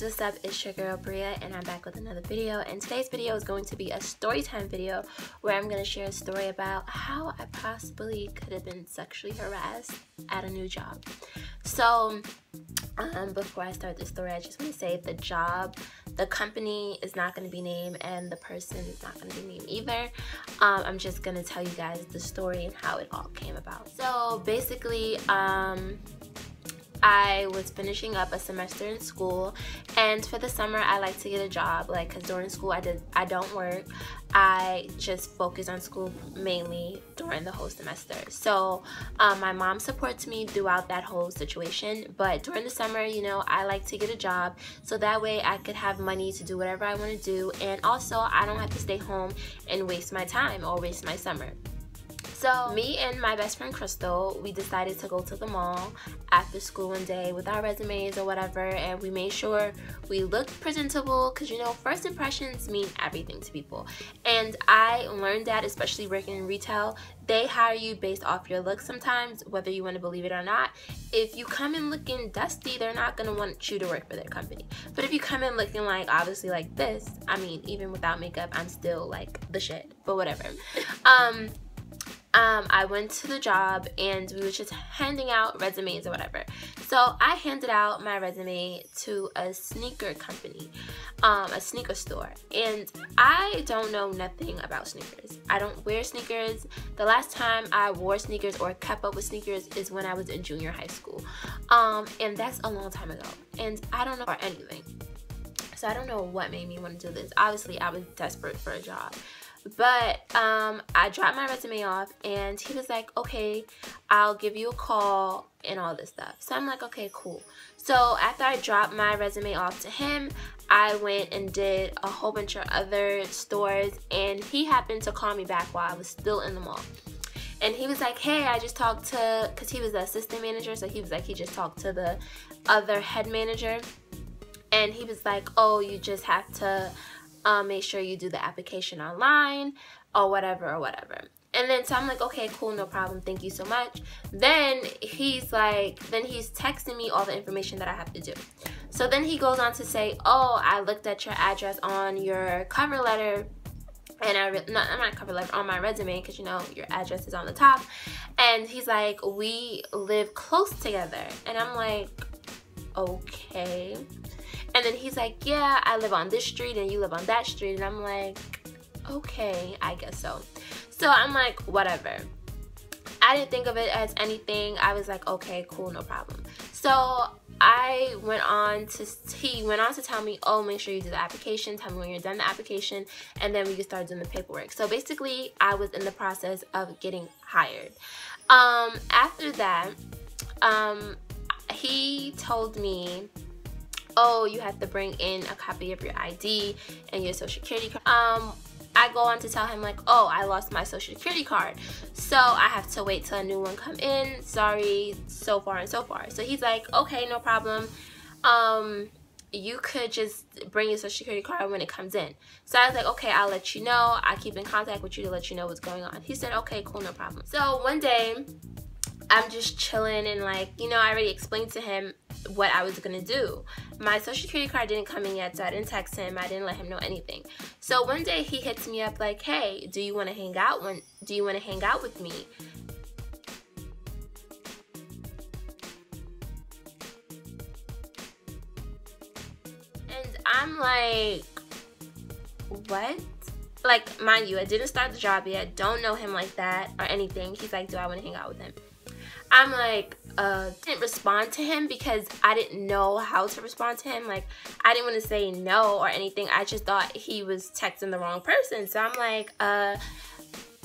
What's up, it's your girl Bria and I'm back with another video, and today's video is going to be a story time video where I'm going to share a story about how I possibly could have been sexually harassed at a new job. So before I start this story, I just want to say the company is not going to be named and the person is not going to be named either. I'm just going to tell you guys the story and how it all came about. So basically, I was finishing up a semester in school, and for the summer I like to get a job, like, because during school I don't work. I just focus on school mainly during the whole semester. So my mom supports me throughout that whole situation, but during the summer, you know, I like to get a job so that way I could have money to do whatever I want to do, and also I don't have to stay home and waste my time or waste my summer. So me and my best friend Crystal, we decided to go to the mall after school one day with our resumes or whatever, and we made sure we looked presentable because, you know, first impressions mean everything to people. And I learned that, especially working in retail, they hire you based off your looks sometimes, whether you want to believe it or not. If you come in looking dusty, they're not going to want you to work for their company. But if you come in looking like, obviously like this, I mean, even without makeup, I'm still like the shit, but whatever. I went to the job and we were just handing out resumes or whatever. So I handed out my resume to a sneaker company, a sneaker store, and I don't know nothing about sneakers. I don't wear sneakers. The last time I wore sneakers or kept up with sneakers is when I was in junior high school, and that's a long time ago, and I don't know about anything. So I don't know what made me want to do this. Obviously I was desperate for a job. But I dropped my resume off and he was like, okay, I'll give you a call and all this stuff. So I'm like, okay, cool. So after I dropped my resume off to him, I went and did a whole bunch of other stores, and he happened to call me back while I was still in the mall. And he was like, hey, I just talked to, because he was the assistant manager, so he was like, he just talked to the other head manager. And he was like, oh, you just have to make sure you do the application online or whatever. And then so I'm like, okay, cool, no problem, thank you so much. Then he's texting me all the information that I have to do. So then he goes on to say, oh, I looked at your address on your cover letter, and not cover letter, on my resume, because, you know, your address is on the top. And he's like, we live close together. And I'm like, okay. And then he's like, yeah, I live on this street and you live on that street. And I'm like, okay, I guess so. So I'm like, whatever. I didn't think of it as anything. I was like, okay, cool, no problem. So he went on to tell me, oh, make sure you do the application. Tell me when you're done the application, and then we can start doing the paperwork. So basically, I was in the process of getting hired. After that, he told me, oh, you have to bring in a copy of your ID and your social security card. I go on to tell him, like, oh, I lost my social security card, so I have to wait till a new one come in. Sorry, so far and so far. So he's like, okay, no problem. You could just bring your social security card when it comes in. So I was like, okay, I'll let you know. I keep in contact with you to let you know what's going on. He said, okay, cool, no problem. So one day, I'm just chilling, and, like, you know, I already explained to him what I was gonna do. My social security card didn't come in yet, so I didn't text him. I didn't let him know anything. So one day he hits me up like, hey, do you want to hang out with me? And I'm like, what? Like, mind you, I didn't start the job yet, don't know him like that or anything. He's like, do I want to hang out with him? I'm like, didn't respond to him because I didn't know how to respond to him. Like, I didn't want to say no or anything. I just thought he was texting the wrong person. So I'm like,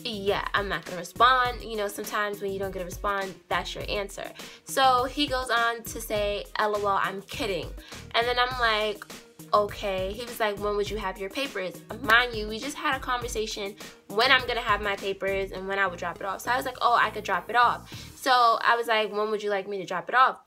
yeah, I'm not gonna respond. You know, sometimes when you don't get a response, that's your answer. So he goes on to say, LOL, I'm kidding. And then I'm like, okay. He was like, when would you have your papers? Mind you, we just had a conversation when I'm gonna have my papers and when I would drop it off. So I was like, oh, I could drop it off. So I was like, when would you like me to drop it off?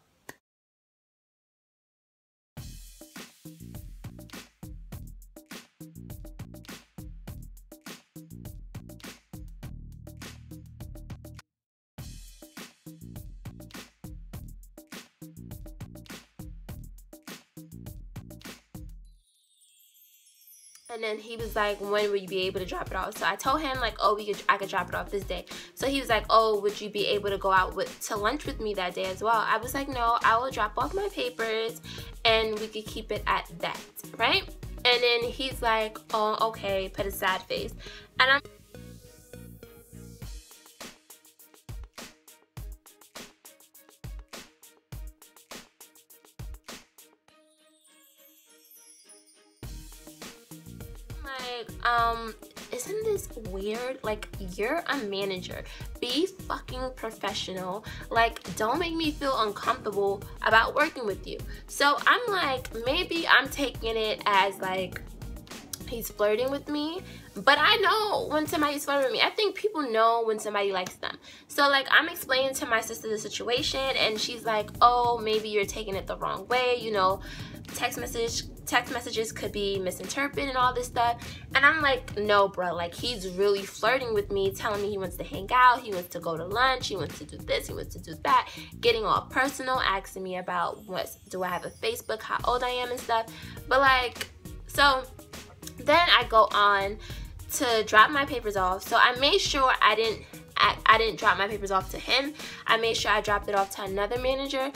And then he was like, when will you be able to drop it off? So I told him like, oh, I could drop it off this day. So he was like, oh, would you be able to go out to lunch with me that day as well? I was like, no, I will drop off my papers and we could keep it at that, right? And then he's like, oh, okay, put a sad face. And I'm like, isn't this weird? Like, you're a manager. Be fucking professional. Like, don't make me feel uncomfortable about working with you. So I'm like, maybe I'm taking it as like he's flirting with me, but I know when somebody's flirting with me. I think people know when somebody likes them. So like, I'm explaining to my sister the situation, and she's like, oh, maybe you're taking it the wrong way, you know, text messages could be misinterpreted and all this stuff. And I'm like, no, bro, like, he's really flirting with me, telling me he wants to hang out, he wants to go to lunch, he wants to do this, he wants to do that, getting all personal, asking me about do I have a Facebook, how old I am and stuff. But like, so then I go on to drop my papers off. So I made sure I didn't drop my papers off to him. I made sure I dropped it off to another manager.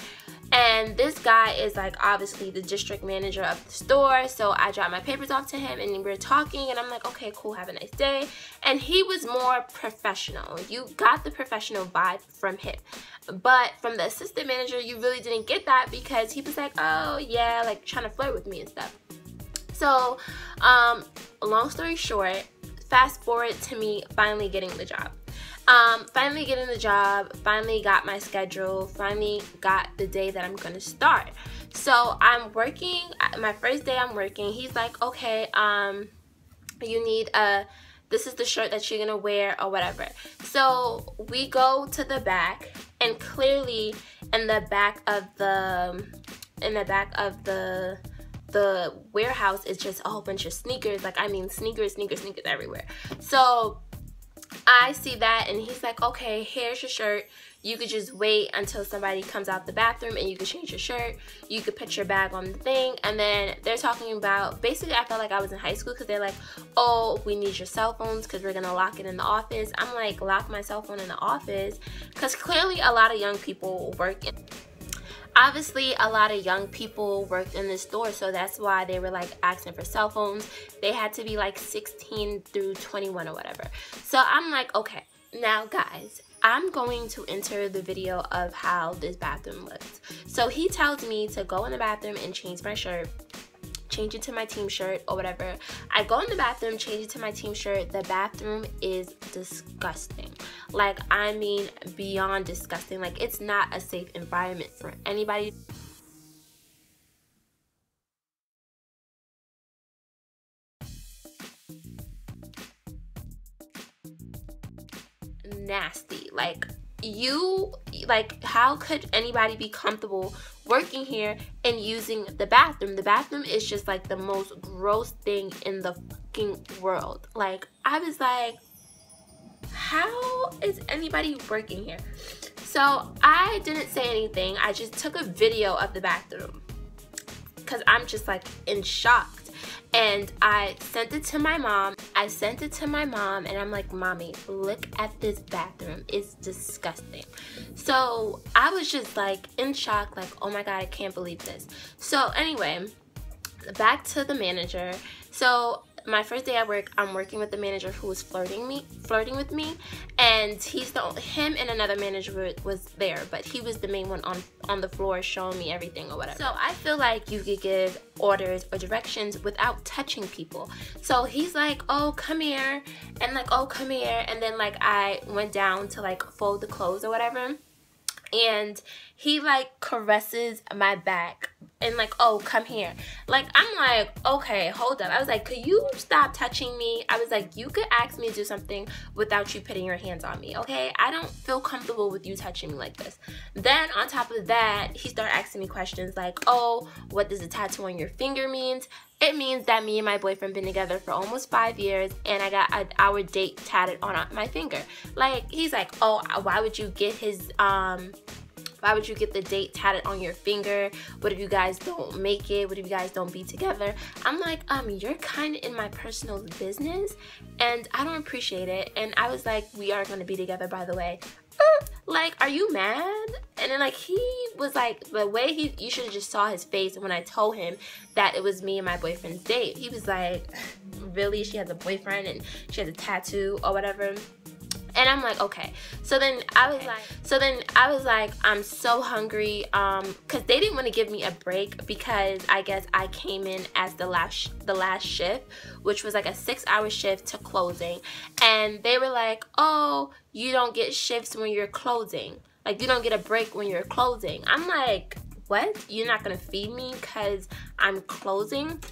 And this guy is like obviously the district manager of the store. So I dropped my papers off to him and we were talking, and I'm like, okay, cool, have a nice day. And he was more professional. You got the professional vibe from him. But from the assistant manager, you really didn't get that, because he was like, oh yeah, like trying to flirt with me and stuff. So long story short, fast forward to me finally getting the job. Finally got my schedule, finally got the day that I'm gonna start. So I'm working, my first day I'm working, he's like, okay, you need this is the shirt that you're gonna wear or whatever. So we go to the back, and clearly in the back of the warehouse is just a whole bunch of sneakers. Like, I mean, sneakers everywhere. So I see that, and he's like, okay, here's your shirt. You could just wait until somebody comes out the bathroom and you could change your shirt. You could put your bag on the thing. And then they're talking about, basically I felt like I was in high school, because they're like, oh, we need your cell phones because we're gonna lock it in the office. I'm like, lock my cell phone in the office? Because clearly a lot of young people work in, obviously a lot of young people worked in this store, so that's why they were like asking for cell phones. They had to be like 16 through 21 or whatever. So I'm like, okay, now guys, I'm going to enter the video of how this bathroom looks. So he tells me to go in the bathroom and change my shirt, change it to my team shirt or whatever. I go in the bathroom, change it to my team shirt. The bathroom is disgusting. Like, I mean, beyond disgusting. Like, it's not a safe environment for anybody. Nasty. Like, how could anybody be comfortable working here and using the bathroom? The bathroom is just like the most gross thing in the fucking world. Like, I was like, how is anybody working here? So I didn't say anything. I just took a video of the bathroom because I'm just like in shock. And I sent it to my mom. And I'm like, Mommy, look at this bathroom. It's disgusting. So I was just like in shock, like, oh my God, I can't believe this. So anyway, back to the manager. So my first day at work, I'm working with the manager who was flirting with me, and him and another manager was there, but he was the main one on the floor showing me everything or whatever. So I feel like you could give orders or directions without touching people. So he's like, oh, come here, and like, oh, come here, and then like I went down to like fold the clothes or whatever, and he like caresses my back and like, oh, come here. Like, I'm like, okay, hold up. I was like, could you stop touching me? I was like, you could ask me to do something without you putting your hands on me, okay? I don't feel comfortable with you touching me like this. Then on top of that, he started asking me questions like, oh, what does the tattoo on your finger means? It means that me and my boyfriend been together for almost 5 years, and I got our date tatted on my finger. Like, he's like, oh, why would you get his Why would you get the date tatted on your finger? What if you guys don't make it? What if you guys don't be together? I'm like, you're kind of in my personal business and I don't appreciate it. And I was like, we are going to be together, by the way. Like, are you mad? And then, like, he was like, the way you should have just saw his face when I told him that it was me and my boyfriend's date. He was like, really? She has a boyfriend and she has a tattoo or whatever? And I'm like, okay. So then I was like, I'm so hungry, because they didn't want to give me a break because I guess I came in as the last shift, which was like a 6-hour shift to closing. And they were like, oh, you don't get shifts when you're closing. Like, you don't get a break when you're closing. I'm like, what? You're not gonna feed me because I'm closing?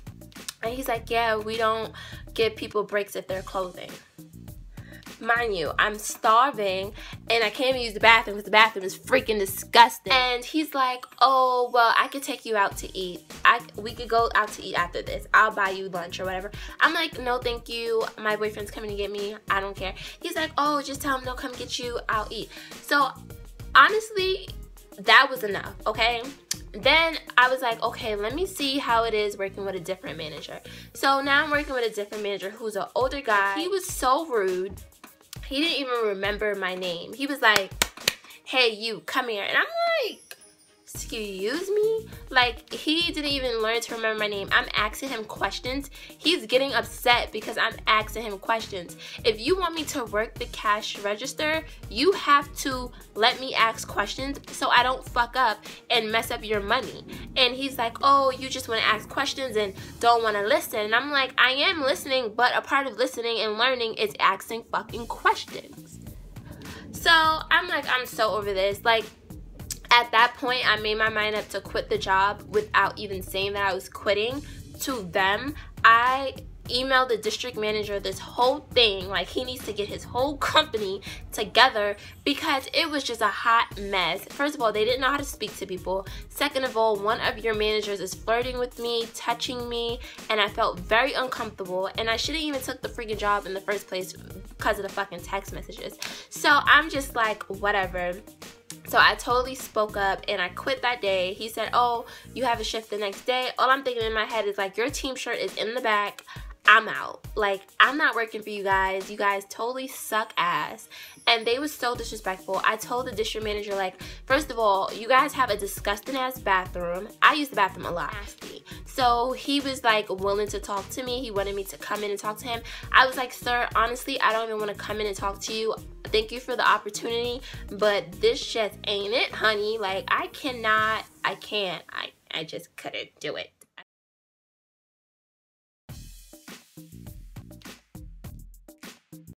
And he's like, yeah, we don't give people breaks if they're closing. Mind you, I'm starving and I can't even use the bathroom because the bathroom is freaking disgusting. And he's like, oh, well, I could take you out to eat. We could go out to eat after this. I'll buy you lunch or whatever. I'm like, no, thank you. My boyfriend's coming to get me. I don't care. He's like, oh, just tell him they'll come get you. I'll eat. So honestly, that was enough, okay? Then I was like, okay, let me see how it is working with a different manager. So now I'm working with a different manager who's an older guy. He was so rude. He didn't even remember my name. He was like, hey, you, come here. And I'm like, excuse me? Like, he didn't even learn to remember my name. I'm asking him questions. He's getting upset because I'm asking him questions. If you want me to work the cash register, you have to let me ask questions so I don't fuck up and mess up your money. And he's like, oh, you just want to ask questions and don't want to listen. And I'm like, I am listening, but a part of listening and learning is asking fucking questions. So I'm like, I'm so over this. Like, at that point, I made my mind up to quit the job without even saying that I was quitting to them. I emailed the district manager this whole thing, like he needs to get his whole company together because it was just a hot mess. First of all, they didn't know how to speak to people. Second of all, one of your managers is flirting with me, touching me, and I felt very uncomfortable, and I shouldn't even took the freaking job in the first place because of the fucking text messages. So I'm just like, whatever. So I totally spoke up and I quit that day. He said, oh, you have a shift the next day. All I'm thinking in my head is like, your team shirt is in the back. I'm out. Like, I'm not working for you guys. You guys totally suck ass. And they was so disrespectful. I told the district manager, like, first of all, you guys have a disgusting ass bathroom. I use the bathroom a lot. Nasty. So he was like willing to talk to me. He wanted me to come in and talk to him. I was like, sir, honestly, I don't even want to come in and talk to you. Thank you for the opportunity, but this just ain't it, honey. Like, I just couldn't do it.